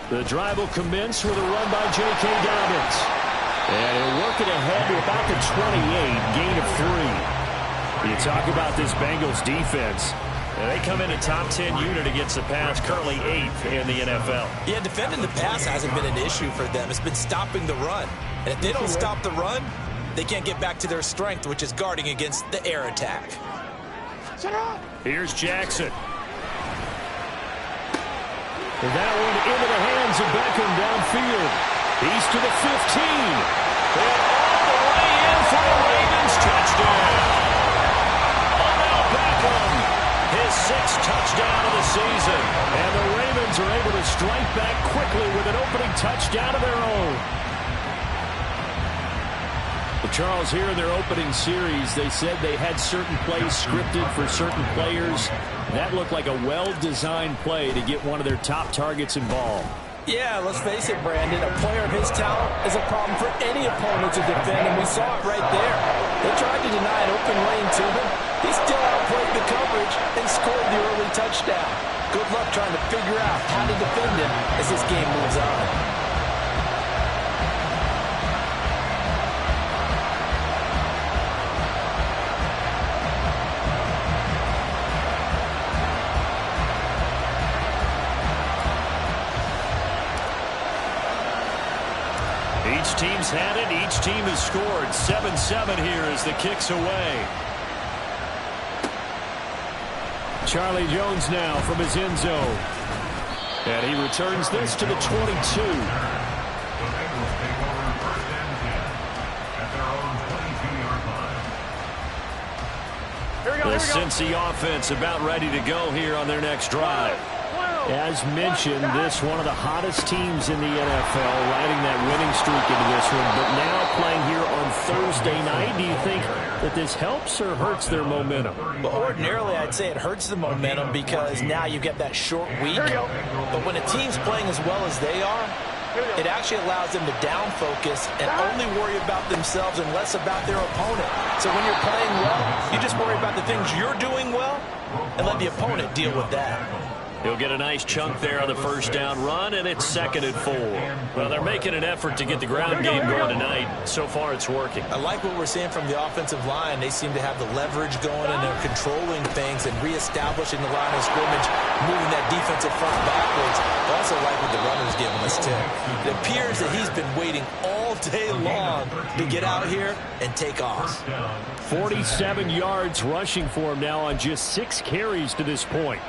The drive will commence with a run by J.K. Dobbins. And he'll work it ahead to about the 28, gain of 3. You talk about this Bengals defense. They come in a top 10 unit against the pass, currently 8th in the NFL. Yeah, defending the pass hasn't been an issue for them. It's been stopping the run. And if they don't stop the run, they can't get back to their strength, which is guarding against the air attack. Here's Jackson. And that one into the hands of Beckham downfield. He's to the 15. And all the way in for a Ravens touchdown. Odell Beckham, his 6th touchdown of the season. And the Ravens are able to strike back quickly with an opening touchdown of their own. Well, Charles, here in their opening series, they said they had certain plays scripted for certain players. That looked like a well-designed play to get one of their top targets involved. Yeah, let's face it, Brandon. A player of his talent is a problem for any opponent to defend, and we saw it right there. They tried to deny an open lane to him. He still outplayed the coverage and scored the early touchdown. Good luck trying to figure out how to defend him as this game moves on. Each team's had it. Each team has scored. 7-7 here as the kick's away. Charlie Jones now from his end zone. And he returns this to the 22. The Cincy offense about ready to go here on their next drive. As mentioned, this one of the hottest teams in the NFL, riding that winning streak into this one, but now playing here on Thursday night. Do you think that this helps or hurts their momentum? Well, ordinarily, I'd say it hurts the momentum because now you get that short week. But when a team's playing as well as they are, it actually allows them to down focus and only worry about themselves and less about their opponent. So when you're playing well, you just worry about the things you're doing well and let the opponent deal with that. He'll get a nice chunk there on the first down run, and it's 2nd and 4. Well, they're making an effort to get the ground game going tonight. So far, it's working. I like what we're seeing from the offensive line. They seem to have the leverage going, and they're controlling things and reestablishing the line of scrimmage, moving that defensive front backwards. I also like what the runner's giving us, too. It appears that he's been waiting all day long to get out here and take off. 47 yards rushing for him now on just 6 carries to this point.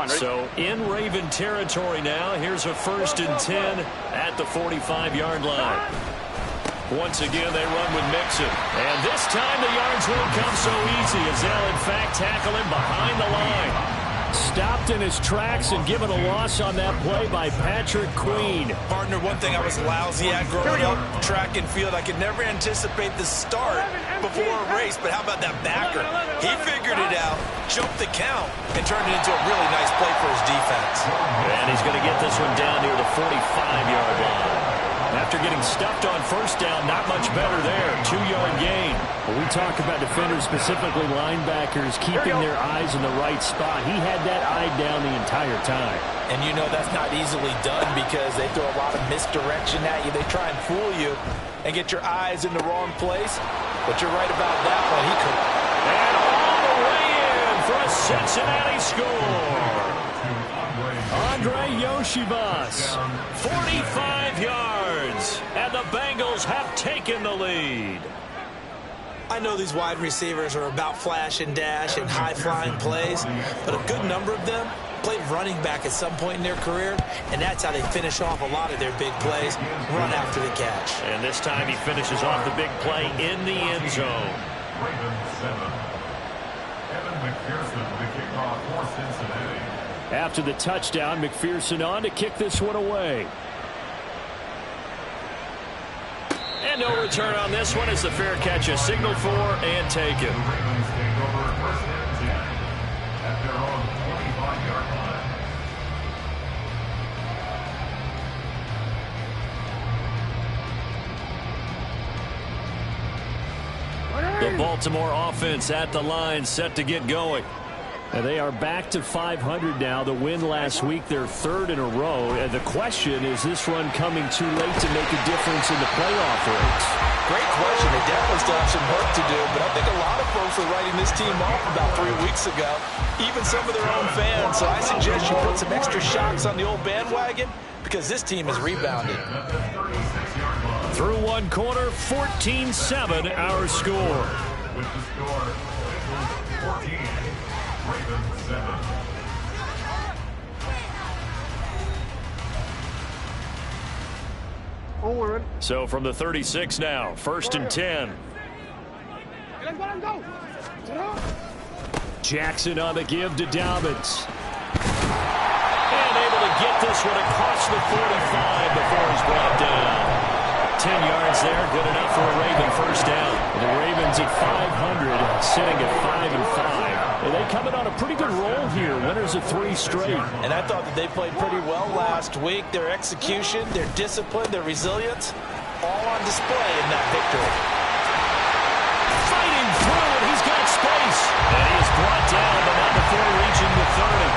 So in Raven territory now. Here's a 1st and 10 at the 45-yard line. Once again, they run with Mixon. And this time the yards won't come so easy as they'll, in fact, tackle him behind the line. Stopped in his tracks and given a loss on that play by Patrick Queen. Partner, one thing I was lousy at growing up, track and field, I could never anticipate the start before a race, but how about that backer? He figured it out, jumped the count, and turned it into a really nice play for his defense. And he's going to get this one down near the 45-yard line. After getting stuffed on first down, not much better there. 2-yard gain. When we talk about defenders, specifically linebackers, keeping their eyes in the right spot, he had that eye down the entire time. And you know that's not easily done because they throw a lot of misdirection at you. They try and fool you and get your eyes in the wrong place. But you're right about that one. He could. And all the way in for a Cincinnati score. Andre Yoshibas, 45 yards, and the Bengals have taken the lead. I know these wide receivers are about flash and dash and high-flying plays, but a good number of them played running back at some point in their career, and that's how they finish off a lot of their big plays, run after the catch. And this time he finishes off the big play in the end zone. After the touchdown, McPherson on to kick this one away. And no return on this one as the fair catch is signaled for and taken. The Baltimore offense at the line, set to get going. And they are back to 500 now. The win last week, their third in a row. And the question, is this run coming too late to make a difference in the playoff race? Great question. They definitely still have some work to do, but I think a lot of folks were writing this team off about 3 weeks ago, even some of their own fans. So I suggest you put some extra shocks on the old bandwagon because this team has rebounded. Through one quarter, 14-7 our score. With the score, 14, Ravens 7. So from the 36 now, 1st and 10. Jackson on the give to Dobbins. And able to get this one across the 45 before he's brought down. 10 yards there, good enough for a Raven first down. The Ravens at 500, sitting at 5-5. And they coming on a pretty good roll here, winners of 3 straight. And I thought that they played pretty well last week. Their execution, their discipline, their resilience, all on display in that victory. Fighting through, and he's got space. And he is brought down, but not before reaching the 30.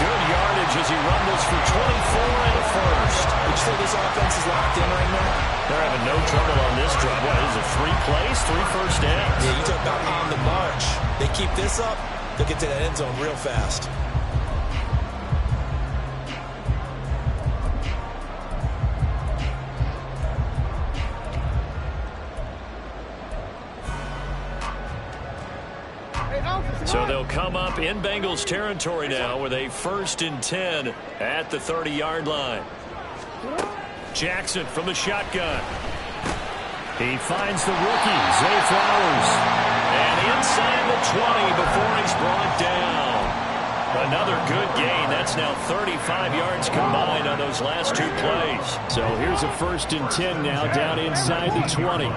Good yardage as he rumbles for 24 and a first. Would you say this offense is locked in right now? They're having no trouble on this drive. What is it, 3 plays, 3 first downs? Yeah, you talk about on the march. They keep this up, they'll get to that end zone real fast. So they'll come up in Bengals territory now with a 1st and 10 at the 30-yard line. Jackson from the shotgun. He finds the rookie, Zay Flowers. And inside the 20 before he's brought down. Another good gain. That's now 35 yards combined on those last 2 plays. So here's a 1st and 10 now down inside the 20.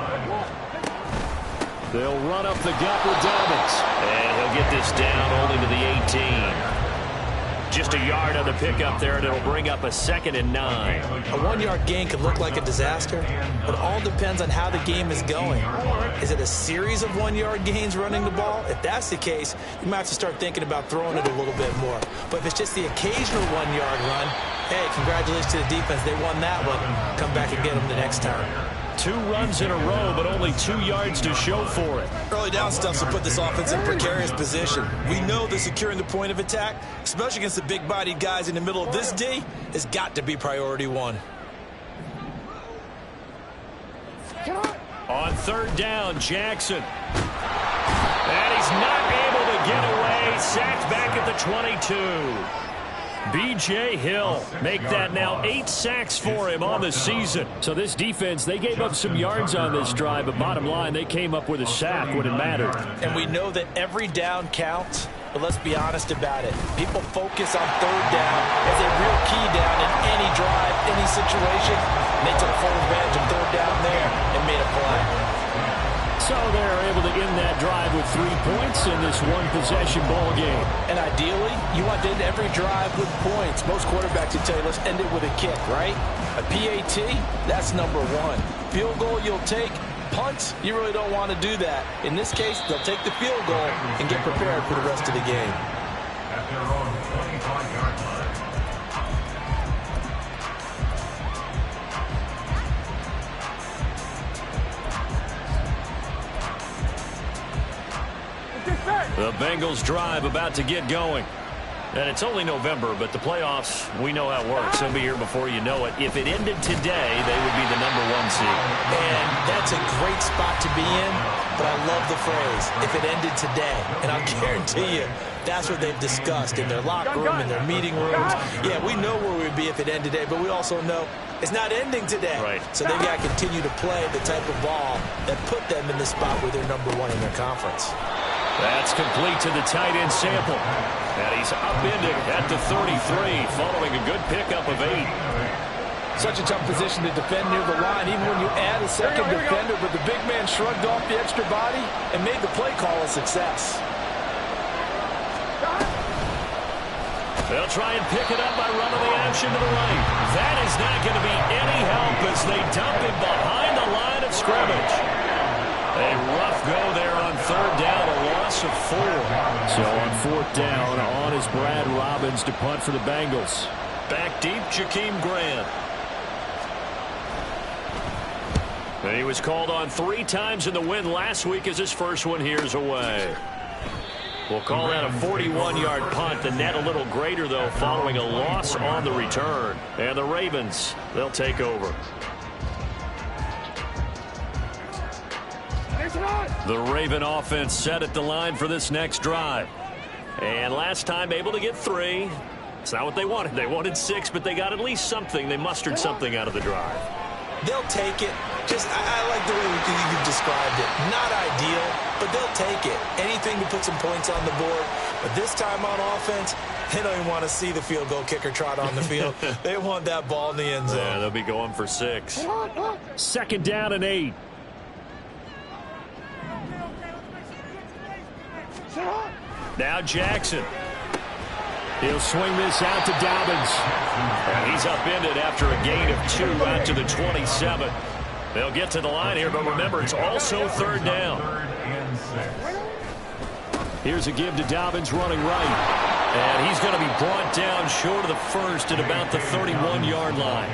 They'll run up the gut with Dobbins. And he'll get this down only to the 18. Just a yard on the pickup there, and it'll bring up a 2nd and 9. A 1-yard gain could look like a disaster, but all depends on how the game is going. Is it a series of 1-yard gains running the ball? If that's the case, you might have to start thinking about throwing it a little bit more. But if it's just the occasional 1-yard run, hey, congratulations to the defense. They won that one. Come back and get them the next time. 2 runs in a row, but only 2 yards to show for it. Early down stuff will put this offense in precarious position. We know that securing the point of attack, especially against the big-bodied guys in the middle of this D, has got to be priority 1. On 3rd down, Jackson. And he's not able to get away. Sacked back at the 22. B.J. Hill make that now 8 sacks for him on the season. So this defense, they gave up some yards on this drive, but bottom line, they came up with a sack when it mattered. And we know that every down counts, but let's be honest about it. People focus on 3rd down as a real key down in any drive, any situation. And they took full advantage of 3rd down there and made a play. So they're able to end that drive with 3 points in this one-possession ball game. And ideally, you want to end every drive with points. Most quarterbacks would tell you, let's end it with a kick, right? A PAT, that's number 1. Field goal you'll take. Punts, you really don't want to do that. In this case, they'll take the field goal and get prepared for the rest of the game. At their own 25-yard line. The Bengals drive about to get going. And it's only November, but the playoffs, we know how it works. They'll be here before you know it. If it ended today, they would be the number 1 seed. And that's a great spot to be in, but I love the phrase, if it ended today. And I'll guarantee you, that's what they've discussed in their locker room, in their meeting rooms. Yeah, we know where we'd be if it ended today, but we also know it's not ending today. Right. So they've got to continue to play the type of ball that put them in the spot where they're number 1 in their conference. That's complete to the tight end Sample. And he's upended at the 33, following a good pickup of 8. Such a tough position to defend near the line, even when you add a second defender, but the big man shrugged off the extra body and made the play call a success. They'll try and pick it up by running the action to the right. That is not going to be any help as they dump it behind the line of scrimmage. A rough go there on 3rd down, a loss loss of 4. So on 4th down, on is Brad Robbins to punt for the Bengals. Back deep, Jakeem Grant. And he was called on 3 times in the win last week as his first one here's away. We'll call that a 41-yard punt. The net a little greater, though, following a loss on the return. And the Ravens, they'll take over. The Raven offense set at the line for this next drive. And last time able to get 3. It's not what they wanted. They wanted 6, but they got at least something. They mustered something out of the drive. They'll take it. I like the way you've described it. Not ideal, but they'll take it. Anything to put some points on the board. But this time on offense, they don't even want to see the field goal kicker trot on the field. They want that ball in the end zone. Yeah, they'll be going for 6. 2nd down and 8. Now Jackson. He'll swing this out to Dobbins. And he's upended after a gain of 2 out to the 27. They'll get to the line here, but remember, it's also 3rd down. Here's a give to Dobbins running right. And he's going to be brought down short of the first at about the 31-yard line.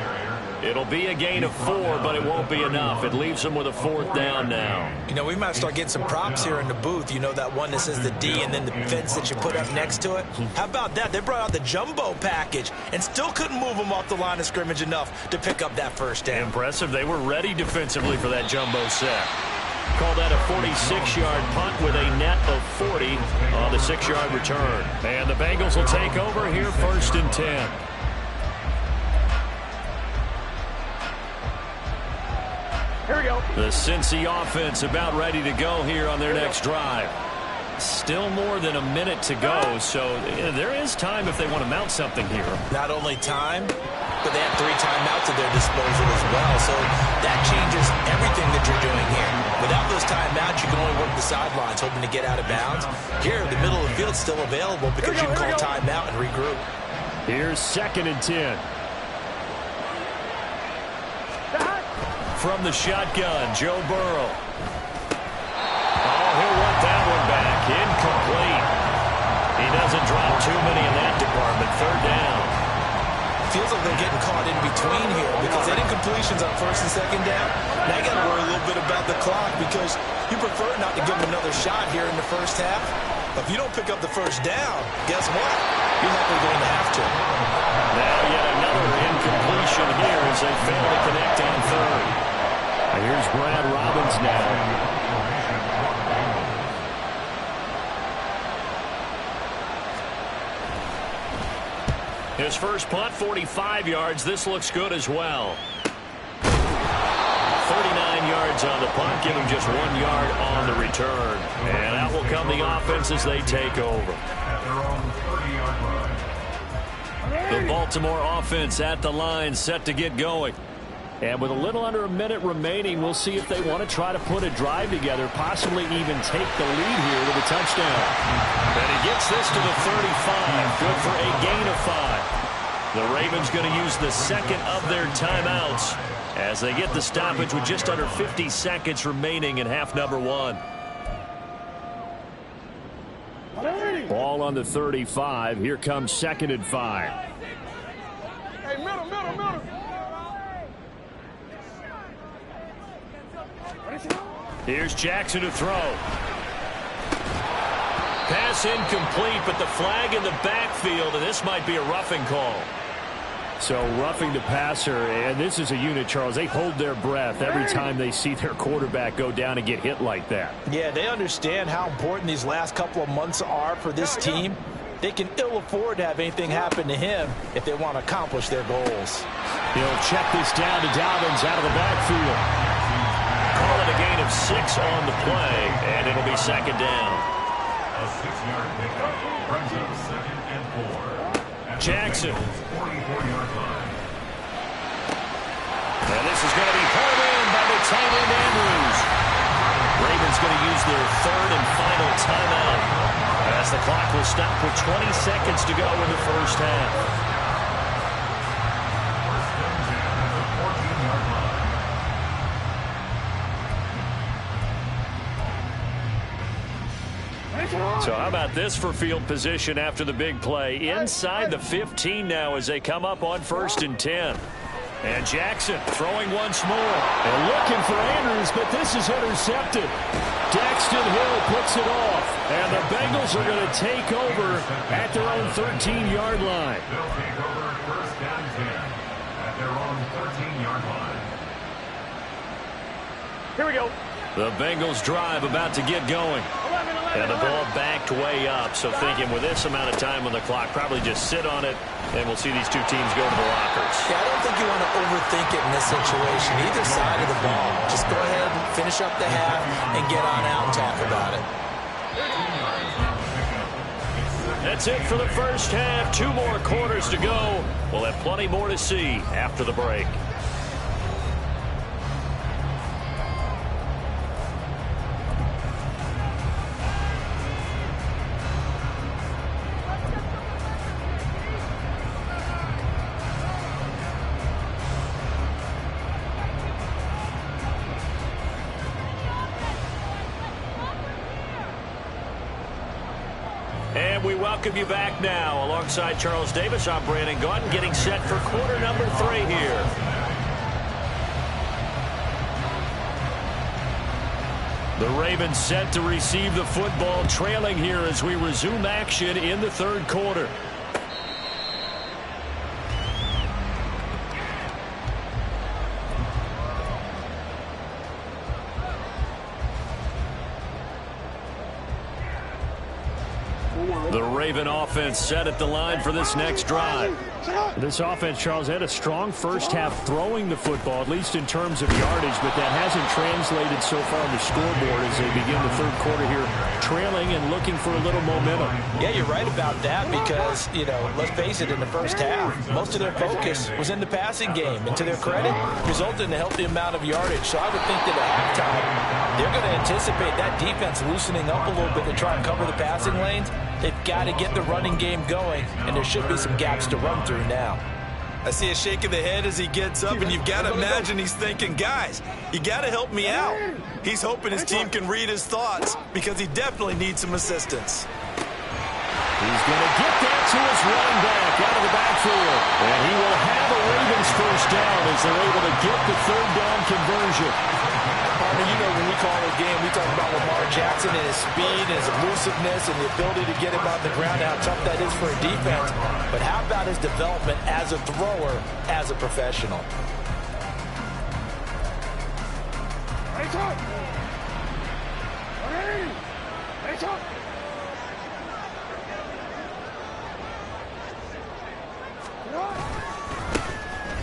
It'll be a gain of 4, but it won't be enough. It leaves them with a 4th down now. You know, we might start getting some props here in the booth. You know, that one that says the D and then the fence that you put up next to it? How about that? They brought out the jumbo package and still couldn't move them off the line of scrimmage enough to pick up that 1st down. Impressive. They were ready defensively for that jumbo set. Call that a 46-yard punt with a net of 40 on the 6-yard return. And the Bengals will take over here 1st and 10. Here we go. The Cincy offense about ready to go here on their next drive. Still more than a minute to go, so there is time if they want to mount something here. Not only time, but they have 3 timeouts at their disposal as well, so that changes everything that you're doing here. Without those timeouts, you can only work the sidelines, hoping to get out of bounds. Here, the middle of the field's still available because you can call timeout and regroup. Here's 2nd and 10. From the shotgun, Joe Burrow. Oh, he'll want that one back. Incomplete. He doesn't drop too many in that department. 3rd down. Feels like they're getting caught in between here because they did incompletions on 1st and 2nd down. Now you got to worry a little bit about the clock because you prefer not to give them another shot here in the 1st half. But if you don't pick up the 1st down, guess what? You're likely going to have to. Now yet another incompletion here as they fail to connect on 3rd. And here's Brad Robbins now. His first punt, 45 yards. This looks good as well. 39 yards on the punt, give him just 1 yard on the return. And out will come the offense as they take over. The Baltimore offense at the line, set to get going. And with a little under a minute remaining, we'll see if they want to try to put a drive together, possibly even take the lead here with a touchdown. And he gets this to the 35. Good for a gain of 5. The Ravens going to use the 2nd of their timeouts as they get the stoppage with just under 50 seconds remaining in half number 1. Ball on the 35. Here comes 2nd and 5. Hey, middle. Here's Jackson to throw. Pass incomplete, but the flag in the backfield, and this might be a roughing call. So roughing the passer, and this is a unit, Charles. They hold their breath every time they see their quarterback go down and get hit like that. Yeah, they understand how important these last couple of months are for this team. They can ill afford to have anything happen to him if they want to accomplish their goals. He'll check this down to Dobbins out of the backfield. Call it a gain of 6 on the play, and it'll be 2nd down. A 6-yard pickup brings up 2nd and 4. Jackson. 44-yard line. And this is going to be pulled in by the tight end Andrews. Ravens going to use their 3rd and final timeout as the clock will stop with 20 seconds to go in the 1st half. So how about this for field position after the big play? Inside the 15 now as they come up on 1st and 10. And Jackson throwing once more. And looking for Andrews, but this is intercepted. Daxton Hill picks it off. And the Bengals are going to take over at their own 13-yard line. They'll take over 1st and 10 at their own 13-yard line. Here we go. The Bengals drive about to get going. 11. And the ball backed way up. So thinking with this amount of time on the clock, probably just sit on it, and we'll see these two teams go to the lockers. Yeah, I don't think you want to overthink it in this situation. Either side of the ball. Just go ahead and finish up the half and get on out and talk about it. That's it for the first half. 2 more quarters to go. We'll have plenty more to see after the break. And we welcome you back now. Alongside Charles Davis, I'm Brandon Gaudin, getting set for quarter number 3 here. The Ravens set to receive the football, trailing here as we resume action in the 3rd quarter. The Raven offense set at the line for this next drive. This offense, Charles, had a strong first half throwing the football, at least in terms of yardage, but that hasn't translated so far on the scoreboard as they begin the 3rd quarter here, trailing and looking for a little momentum. Yeah, you're right about that because, you know, let's face it, in the first half, most of their focus was in the passing game. And to their credit, resulted in a healthy amount of yardage. So I would think that at halftime, they're going to anticipate that defense loosening up a little bit to try and cover the passing lanes. They've got to get the running game going, and there should be some gaps to run through now. I see a shake of the head as he gets up, and you've got to imagine he's thinking, guys, you got to help me out. He's hoping his team can read his thoughts because he definitely needs some assistance. He's going to get that to his running back out of the backfield. And he will have a Ravens first down as they're able to get the 3rd down conversion. You know, when we call the game, we talk about Lamar Jackson and his speed and his elusiveness and the ability to get him on the ground, how tough that is for a defense. But how about his development as a thrower, as a professional? Hey, talk. Hey, talk.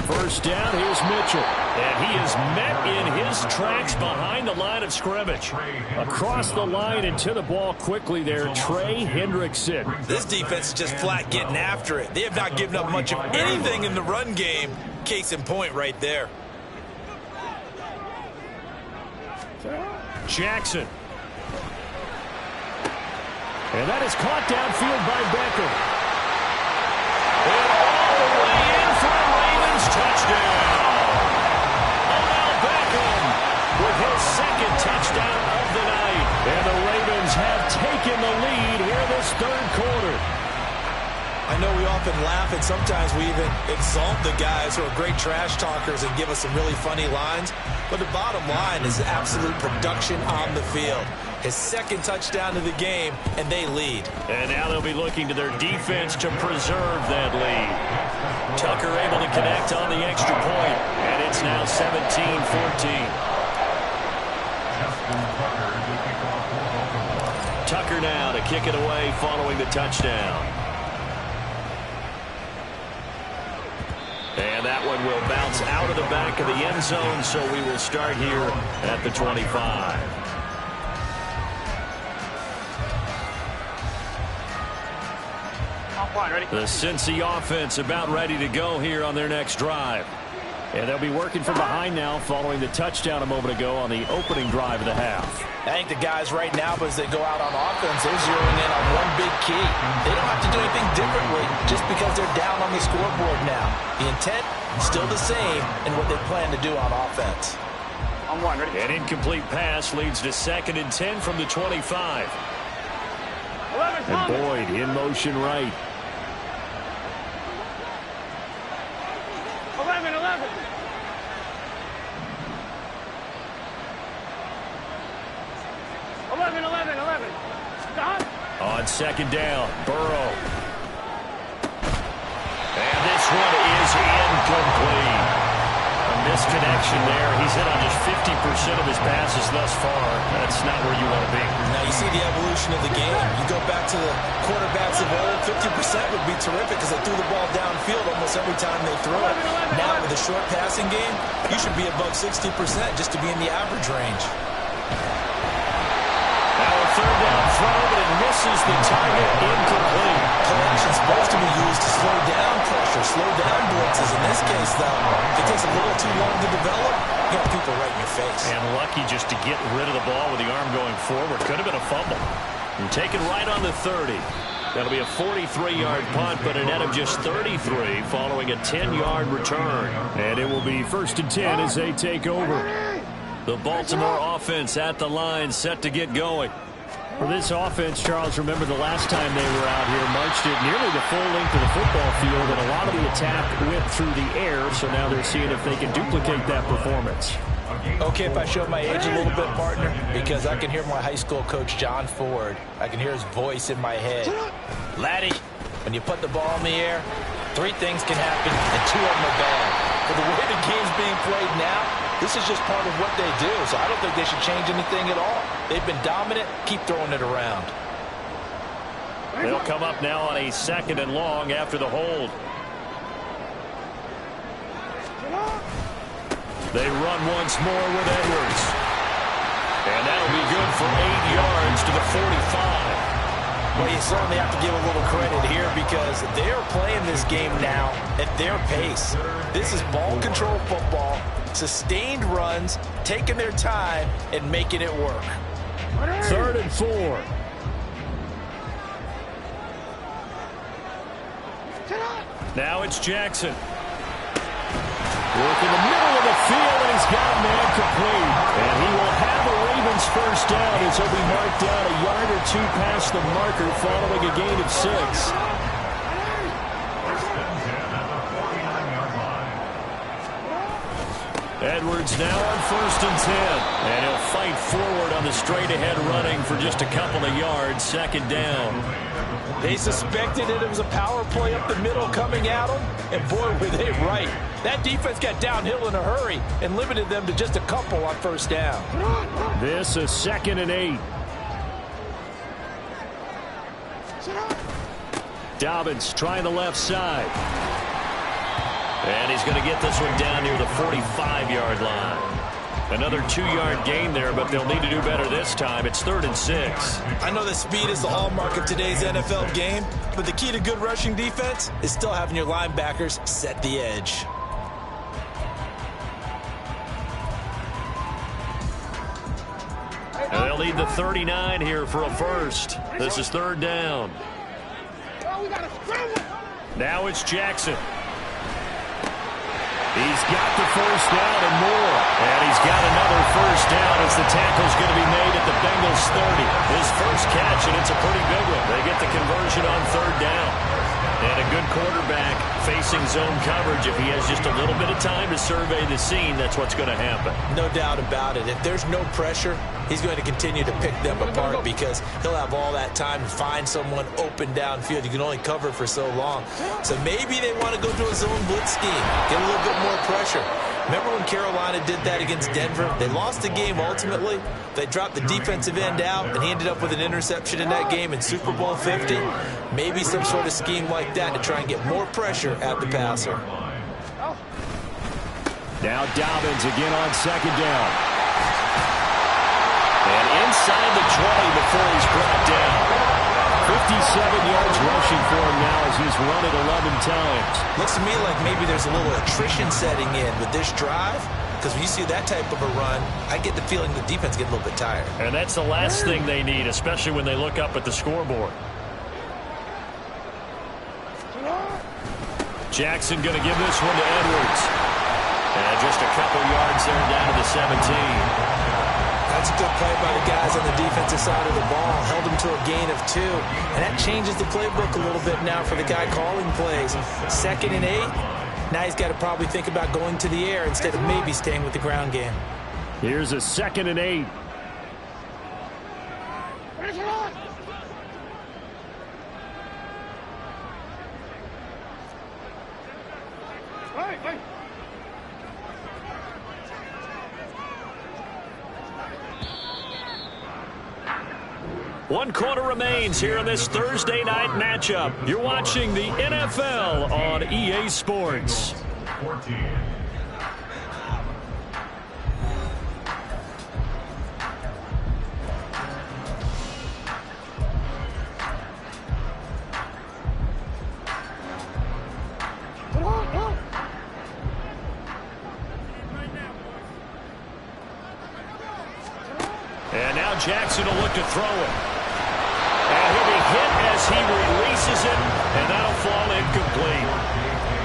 First down, here's Mitchell. And he is met in his tracks behind the line of scrimmage. Across the line and to the ball quickly there, Trey Hendrickson. This defense is just flat getting after it. They have not given up much of anything in the run game. Case in point right there. Jackson. And that is caught downfield by Beckham. And all the way in for a Ravens touchdown. Odell Beckham with his 2nd touchdown of the night. And the Ravens have taken the lead here this 3rd quarter. I know we often laugh and sometimes we even exalt the guys who are great trash talkers and give us some really funny lines. But the bottom line is absolute production on the field. His 2nd touchdown of the game, and they lead. And now they'll be looking to their defense to preserve that lead. Tucker able to connect on the extra point, and it's now 17-14. Tucker now to kick it away following the touchdown. And that one will bounce out of the back of the end zone, so we will start here at the 25. The Cincy offense about ready to go here on their next drive. And they'll be working from behind now following the touchdown a moment ago on the opening drive of the half. I think the guys right now, as they go out on offense, they're zeroing in on one big key. They don't have to do anything differently just because they're down on the scoreboard now. The intent still the same in what they plan to do on offense. An incomplete pass leads to 2nd and 10 from the 25. And Boyd in motion right. 11. 11. Stop. On second down, Burrow. And this one is incomplete. A misconnection there. He's hit on just 50% of his passes thus far. That's not where you want to be. Now you see the evolution of the game. You go back to the quarterbacks of old, 50% would be terrific because they threw the ball downfield almost every time they threw it. Now with a short passing game, you should be above 60% just to be in the average range. Third down throw, but it misses the target. Incomplete. Play action's supposed to be used to slow down pressure, slow down blitzes. In this case, though, if it takes a little too long to develop, you got people right in your face. And lucky just to get rid of the ball with the arm going forward. Could have been a fumble. And taken right on the 30. That'll be a 43-yard punt, but a net of just 33 following a 10-yard return. And it will be 1st and 10 as they take over. The Baltimore offense at the line, set to get going. For this offense, Charles, remember the last time they were out here, marched it nearly the full length of the football field, and a lot of the attack went through the air, so now they're seeing if they can duplicate that performance. Okay, if I show my age a little bit, partner, because I can hear my high school coach, John Ford. I can hear his voice in my head. Laddie, when you put the ball in the air, 3 things can happen, and 2 of them are bad. But the way the game's being played now, this is just part of what they do, so I don't think they should change anything at all. They've been dominant. Keep throwing it around. They'll come up now on a 2nd and long after the hold. They run once more with Edwards. And that'll be good for 8 yards to the 45. Well, you certainly have to give a little credit here because they're playing this game now at their pace. This is ball control football, sustained runs, taking their time, and making it work. 3rd and 4. Now it's Jackson. Work in the middle of the field, and he's got a man complete. And he will have a Ravens first down as he'll be marked down a yard or 2 past the marker following a gain of 6. Edwards now on 1st and 10. And he'll fight forward on the straight-ahead running for just a couple of yards. 2nd down. They suspected it was a power play up the middle coming at them, and boy, were they right. That defense got downhill in a hurry and limited them to just a couple on 1st down. This is 2nd and 8. Dobbins trying the left side. And he's going to get this one down near the 45-yard line. Another 2-yard gain there, but they'll need to do better this time. It's 3rd and 6. I know that speed is the hallmark of today's NFL game, but the key to good rushing defense is still having your linebackers set the edge. And they'll need the 39 here for a first. This is 3rd down. Now it's Jackson. He's got the first down and more. And he's got another first down as the tackle's going to be made at the Bengals 30. His first catch, and it's a pretty big one. They get the conversion on 3rd down. And a good quarterback facing zone coverage. If he has just a little bit of time to survey the scene, that's what's going to happen. No doubt about it. If there's no pressure, he's going to continue to pick them apart because he'll have all that time to find someone open downfield. You can only cover for so long. So maybe they want to go to a zone blitz scheme, get a little bit more pressure. Remember when Carolina did that against Denver? They lost the game ultimately. They dropped the defensive end out, and he ended up with an interception in that game in Super Bowl 50. Maybe some sort of scheme like that to try and get more pressure at the passer. Now Dobbins again on 2nd down. And inside the 20 before he's brought down. 57 yards rushing for him now as he's run it 11 times. Looks to me like maybe there's a little attrition setting in with this drive. Because when you see that type of a run, I get the feeling the defense gets a little bit tired. And that's the last thing they need, especially when they look up at the scoreboard. Jackson going to give this one to Edwards. And just a couple yards there down to the 17. I That's a good play by the guys on the defensive side of the ball. Held them to a gain of 2. And that changes the playbook a little bit now for the guy calling plays. 2nd and 8. Now he's got to probably think about going to the air instead of maybe staying with the ground game. Here's a 2nd and 8. One quarter remains here in this Thursday night matchup. You're watching the NFL on EA Sports. 14. And now Jackson will look to throw it. And he'll be hit as he releases it, and that'll fall incomplete.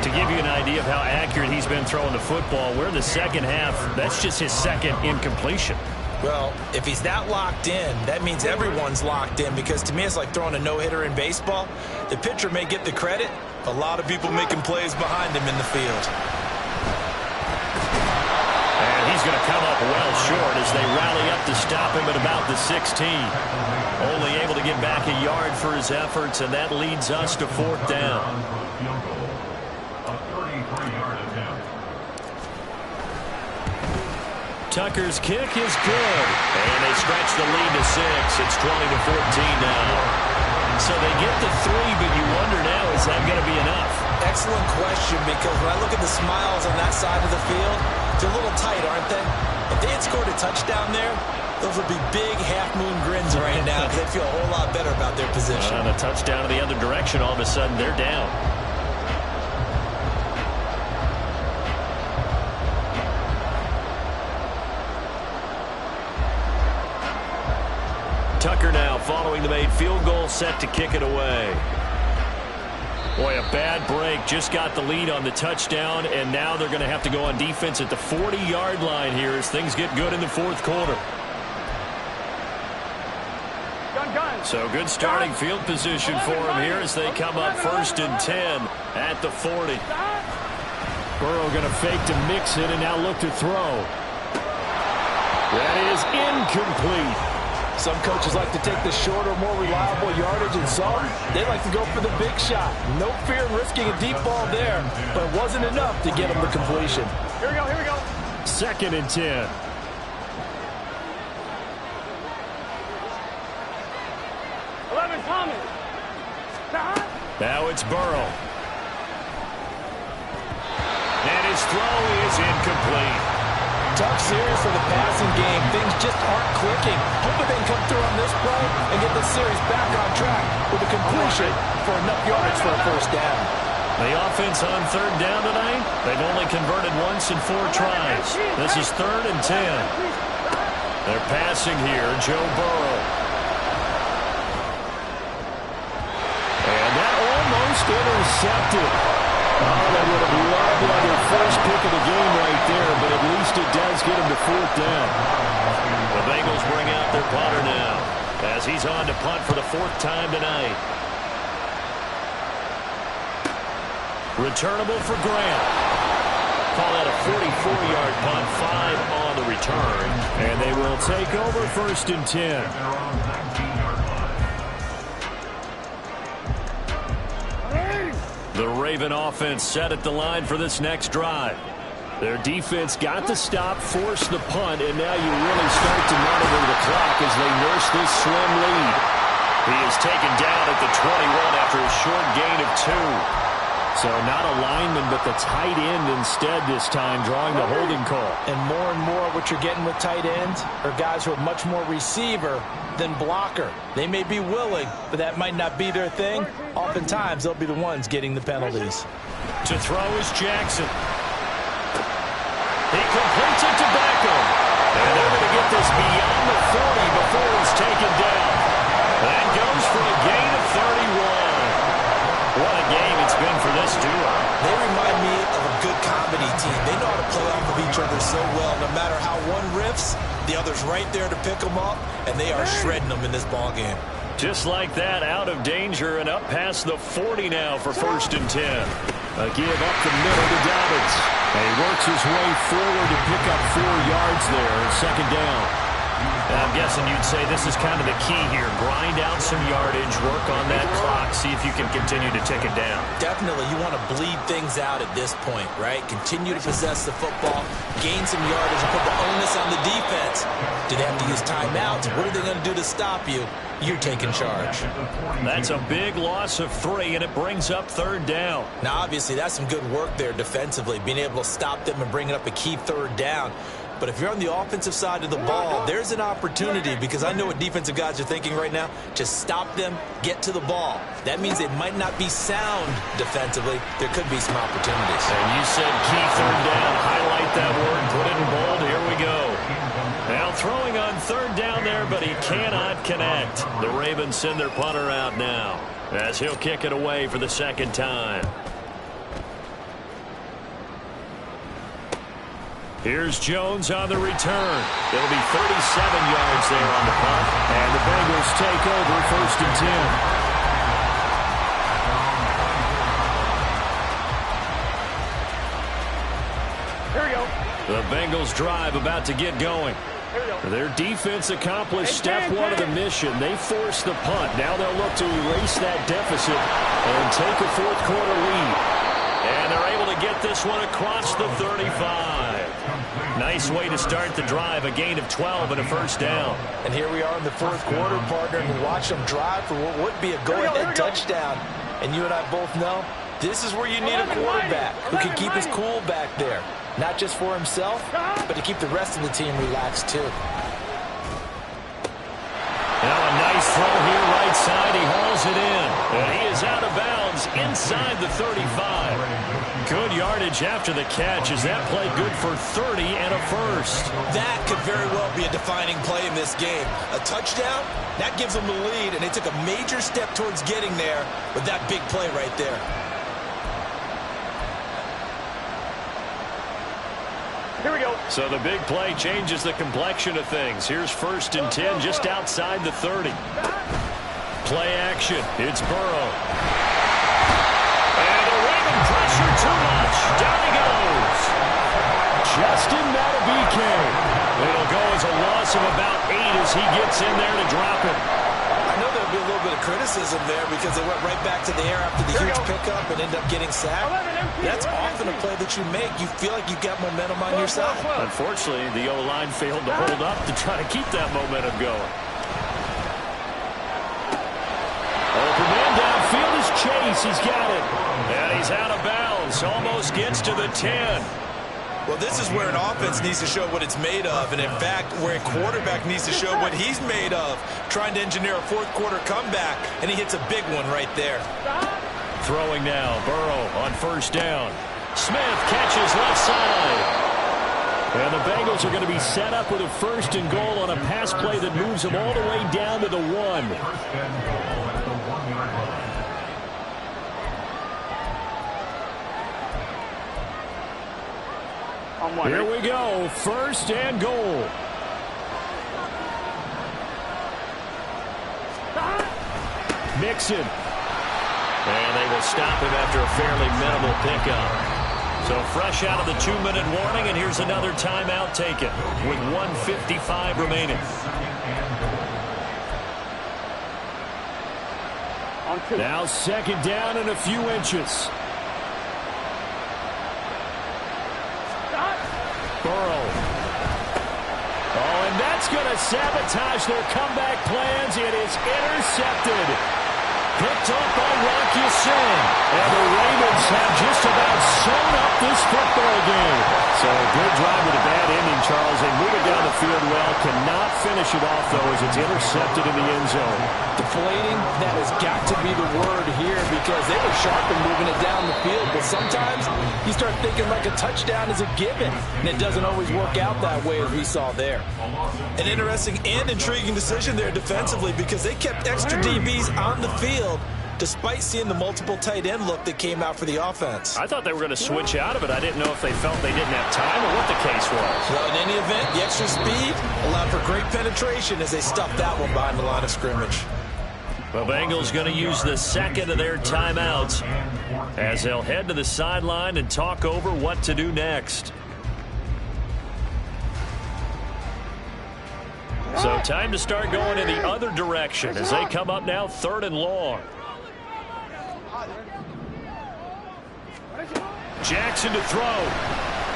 To give you an idea of how accurate he's been throwing the football, we're in the second half. That's just his 2nd incompletion. Well, if he's that locked in, that means everyone's locked in, because to me it's like throwing a no-hitter in baseball. The pitcher may get the credit, a lot of people making plays behind him in the field. And he's going to come up well short as they rally up to stop him at about the 16. Only able to get back a yard for his efforts, and that leads us to 4th down. A 33-yard attempt. Tucker's kick is good. And they stretch the lead to 6. It's 20-14 now. So they get the 3, but you wonder now, is that going to be enough? Excellent question, because when I look at the smiles on that side of the field, they're a little tight, aren't they? If they had scored a touchdown there, those would be big half-moon grins right now, because they feel a whole lot better about their position. On a touchdown in the other direction, all of a sudden they're down. Tucker now following the made field goal, set to kick it away. Boy, a bad break. Just got the lead on the touchdown, and now they're going to have to go on defense at the 40-yard line here as things get good in the 4th quarter. So good starting field position for them here as they come up 1st and 10 at the 40. Burrow going to fake to mix it and now look to throw. That is incomplete. Some coaches like to take the shorter, more reliable yardage, and some, they like to go for the big shot. No fear in risking a deep ball there, but it wasn't enough to get them the completion. Here we go, here we go. 2nd and 10. Thomas. Now it's Burrow. And his throw is incomplete. Tough series for the passing game. Things just aren't clicking. Hoping they can come through on this play and get this series back on track with a completion for enough yards for a 1st down. The offense on 3rd down tonight, they've only converted once in 4 tries. This is 3rd and 10. They're passing here, Joe Burrow. And that almost intercepted. Oh, they would have loved their first pick of the game right there, but at least it does get them to 4th down. The Bengals bring out their punter now as he's on to punt for the 4th time tonight. Returnable for Grant. Call that a 44-yard punt, 5 on the return. And they will take over 1st and 10. The Raven offense set at the line for this next drive. Their defense got the stop, forced the punt, and now you really start to monitor the clock as they nurse this slim lead. He is taken down at the 21 after a short gain of 2. So not a lineman, but the tight end instead this time, drawing the holding call. And more what you're getting with tight ends are guys who are much more receiver than blocker. They may be willing, but that might not be their thing. Oftentimes, they'll be the ones getting the penalties. To throw is Jackson. He completes it to Beckham. And they're going to get this beyond the 40 before he's taken down. That goes for a gain of 31. What a game it's been for this duo. They remind me of a good comedy team. They know how to play off of each other's so well. No matter how one riffs, the other's right there to pick them up, and they are shredding them in this ball game. Just like that, out of danger and up past the 40 now for 1st and 10. A give up the middle to Dobbins. And he works his way forward to pick up 4 yards there on 2nd down. I'm guessing you'd say this is kind of the key here. Grind out some yardage, work on that clock, see if you can continue to tick it down. Definitely, you want to bleed things out at this point, right? Continue to possess the football, gain some yardage, and put the onus on the defense. Do they have to use timeouts? What are they going to do to stop you? You're taking charge. That's a big loss of 3, and it brings up 3rd down. Now, obviously, that's some good work there defensively, being able to stop them and bringing up a key 3rd down. But if you're on the offensive side of the ball, there's an opportunity, because I know what defensive guys are thinking right now. Just stop them, get to the ball. That means they might not be sound defensively. There could be some opportunities. And you said key 3rd down. Highlight that word, put it in bold. Here we go. Now throwing on 3rd down there, but he cannot connect. The Ravens send their punter out now as he'll kick it away for the 2nd time. Here's Jones on the return. It'll be 37 yards there on the punt. And the Bengals take over 1st and 10. Here we go. The Bengals drive about to get going. Their defense accomplished step 1 of the mission. They forced the punt. Now they'll look to erase that deficit and take a 4th quarter lead. And they're able to get this one across the 35. Nice way to start the drive, a gain of 12 and a 1st down. And here we are in the 4th quarter, partner, and watch them drive for what would be a go-ahead touchdown. And you and I both know this is where you need a quarterback who can keep his cool back there. Not just for himself, but to keep the rest of the team relaxed too. Now a nice throw here right side. He hauls it in. And he is out of bounds inside the 35. Good yardage after the catch. Is that play good for 30 and a 1st? That could very well be a defining play in this game. A touchdown, that gives them the lead, and they took a major step towards getting there with that big play right there. Here we go. So the big play changes the complexion of things. Here's 1st and 10 just outside the 30. Play action. It's Burrow. And the Raven pressure too much. Down he goes. Justin Matabike. It'll go as a loss of about 8 as he gets in there to drop it. I know there'll be a little bit of criticism there because they went right back to the air after the huge pickup and end up getting sacked. That's often a play that you make. You feel like you've got momentum on your side. Unfortunately, the O-line failed to hold up to try to keep that momentum going. Open man downfield is Chase. He's got it. And he's out of bounds. Almost gets to the 10. Well, this is where an offense needs to show what it's made of, and in fact, where a quarterback needs to show what he's made of, trying to engineer a 4th quarter comeback, and he hits a big one right there. Throwing now, Burrow on 1st down. Smith catches left side. And the Bengals are going to be set up with a 1st and goal on a pass play that moves them all the way down to the 1. Here we go, 1st and goal. Mixon. And they will stop him after a fairly minimal pickup. So fresh out of the 2-minute warning, and here's another timeout taken with 1:55 remaining. Now 2nd down and a few inches. Burrow. Oh, and that's going to sabotage their comeback plans. It is intercepted. Picked up by Rocky Sin. And the Ravens have just about sewn up this football game. So a good drive with a bad ending, Charles. They move it down the field well. Cannot finish it off, though, as it's intercepted in the end zone. Deflating, that has got to be the word here, because they were sharp in moving it down the field. But sometimes you start thinking like a touchdown is a given, and it doesn't always work out that way, as we saw there. An interesting and intriguing decision there defensively, because they kept extra DBs on the field, despite seeing the multiple tight end look that came out for the offense. I thought they were going to switch out of it. I didn't know if they felt they didn't have time or what the case was. Well, in any event, the extra speed allowed for great penetration as they stuffed that one behind the line of scrimmage. The Bengals going to use the second of their timeouts as they'll head to the sideline and talk over what to do next. So time to start going in the other direction as they come up now 3rd and long. Jackson to throw.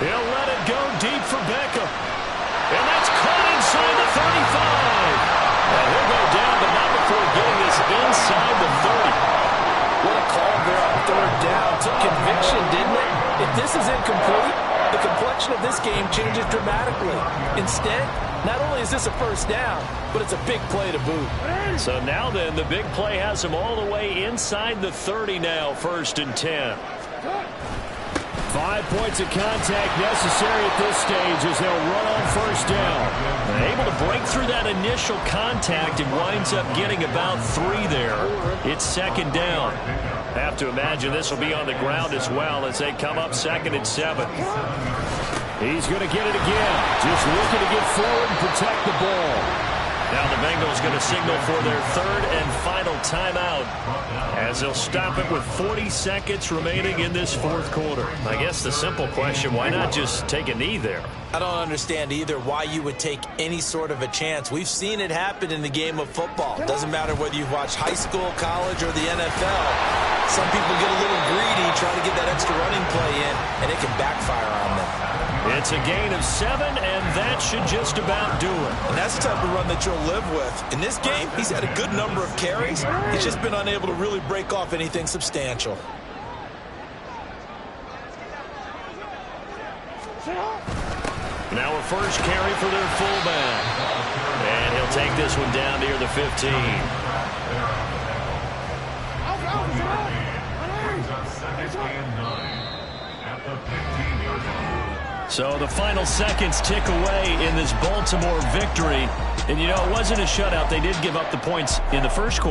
He'll let it go deep for Beckham. And that's caught inside the 35. And he'll go down, but not before getting this inside the 30. What a call there on 3rd down. Took conviction, didn't it? If this is incomplete, the complexion of this game changes dramatically. Instead, not only is this a 1st down, but it's a big play to boot. So now then, the big play has him all the way inside the 30 now, 1st and 10. 5 points of contact necessary at this stage as they'll run on 1st down. Able to break through that initial contact and winds up getting about 3 there. It's 2nd down. Have to imagine this will be on the ground as well as they come up 2nd and 7. He's going to get it again. Just looking to get forward and protect the ball. Now the Bengals going to signal for their 3rd and final timeout as they'll stop it with 40 seconds remaining in this 4th quarter. I guess the simple question, why not just take a knee there? I don't understand either why you would take any sort of a chance. We've seen it happen in the game of football. It doesn't matter whether you watch high school, college, or the NFL. Some people get a little greedy, try to get that extra running play in, and it can backfire on them. It's a gain of 7, and that should just about do it. And that's the type of run that you'll live with. In this game, he's had a good number of carries. He's just been unable to really break off anything substantial. Now a first carry for their fullback. And he'll take this one down near the 15. So the final seconds tick away in this Baltimore victory. And, you know, it wasn't a shutout. They did give up the points in the first quarter.